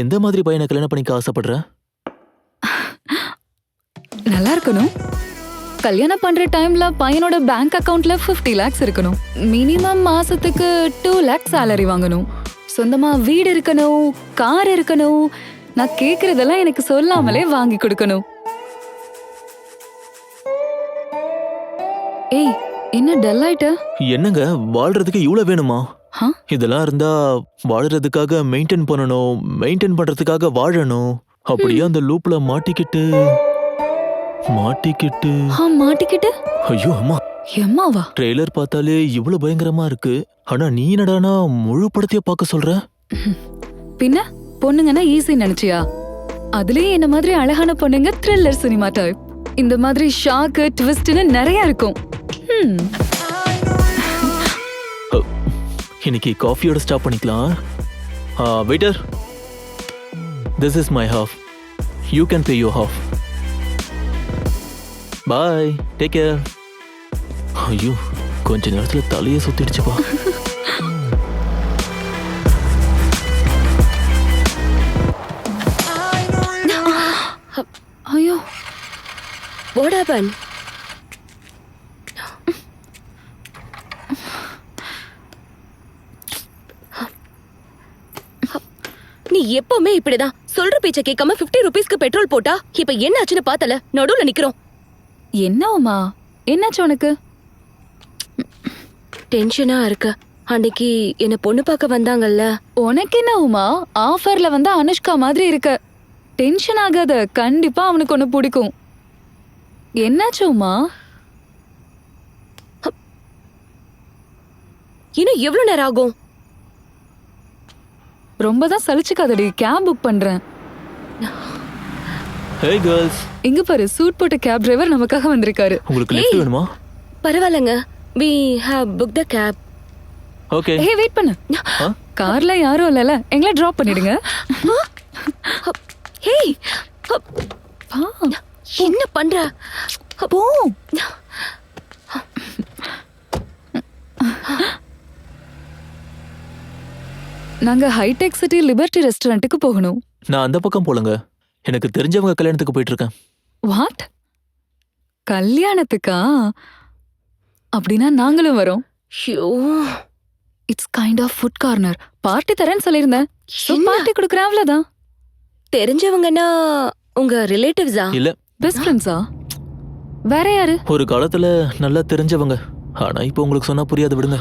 எந்த மாதிரி பையனை கல்யாணம் பண்ணிக்க ஆசைப்படுற? நல்லா இருக்கணும். கல்யாணம் பண்ற டைம்ல பையனோட பேங்க் அக்கவுண்ட்ல 50 lakhs இருக்கணும். மினிமம் மாசத்துக்கு 2 lakh salary வாங்கணும். சொந்தமா வீடு இருக்கணும், கார் இருக்கணும். நான் கேக்குறதெல்லாம் எனக்கு சொல்லாமலே வாங்கி கொடுக்கணும். ஏய், என்ன டல் ஆயிட்ட? என்னங்க வாழ்றதுக்கு இவ்வளவு வேணுமா? இதெல்லாம் இருந்தா வாழறதுக்காக மெயின்டைன் பண்ணணும், மெயின்டைன் பண்றதுக்காக வாழணும். அப்படியே அந்த லூப்ல மாட்டிக்கிட்டு மாட்டிக்கிட்டு ஐயோ அம்மா, எம்மாவா? ட்ரெய்லர் பார்த்தாலே இவ்வளவு பயங்கரமா இருக்கு. ஆனா நீ என்னடானா முழு படத்தையே பார்க்க சொல்ற? பின்ன பொண்ணுங்கன்னா ஈஸி நினைச்சியா? அதுலயே என்ன மாதிரி அழகான பொண்ணுங்க த்ரில்லர் சினிமா டைப். இந்த மாதிரி ஷாக் ட்விஸ்ட்னு நிறைய இருக்கும். இன்னைக்கு காஃபியோட ஸ்டாப் பண்ணிக்கலாம். Waiter, this is my half. You can pay your half. Bye, take care. ஐயோ, கொஞ்ச நேரத்துல தலையை சுத்திடுச்சுப்பா. ஐயோ, what happened? நீ எப்பவுமே இப்படிதான் சொல்ற பேச்ச கேட்காம 50 rupeesக்கு பெட்ரோல் போட்டா இப்ப என்ன ஆச்சுன்னு பார்த்தல, நடுவுல நிக்கிறோம். என்ன உமா, என்னாச்சு உனக்கு? டென்ஷனா இருக்க. அன்னைக்கு என்ன பொண்ணு பார்க்க வந்தாங்கல்ல. உனக்கு என்ன உமா, ஆஃபர்ல வந்தா அனுஷ்கா மாதிரி இருக்க. டென்ஷன் ஆகாத, கண்டிப்பா அவனுக்கு ஒண்ணு பிடிக்கும். என்னாச்சு உமா? இன்னும் எவ்வளவு நேரம் ஆகும்? ரொம்பதான் சலிச்சுக்காதடி, கேப் புக் பண்றேன். Hey girls, இங்க பாரு, சூட் போட்ட கேப் டிரைவர் நமக்காக வந்திருக்காரு. உங்களுக்கு லிஃப்ட் வேணுமா? பரவாயில்லைங்க, we have booked the cab. Okay. Hey, wait பண்ணு. கார்ல யாரும் இல்லல, எங்களை டிராப் பண்ணிடுங்க. ஹேய், என்ன பண்ற? போ. நாங்க ஹைடெக் சிட்டி லிபர்ட்டி ரெஸ்டாரண்ட்டுக்கு போகணும். நான் அந்த பக்கம் போலங்க, எனக்கு தெரிஞ்சவங்க கல்யாணத்துக்கு போயிட்டு இருக்கேன். வாட்? கல்யாணத்துக்கா? அப்படின்னா நாங்களும் வரோம். It's kind of food corner. Party தரேன்னு சொல்லியிருந்தேன். பார்ட்டி கொடுக்குறேன், அவ்வளவுதான். தெரிஞ்சவங்கன்னா உங்க ரிலேட்டிவ்ஸா? இல்ல, பெஸ்ட் ஃப்ரெண்ட்ஸா? வேற யாரு? ஒரு காலத்துல நல்லா தெரிஞ்சவங்க. ஆனா இப்போ உங்களுக்கு சொன்னா புரியாது, விடுங்க.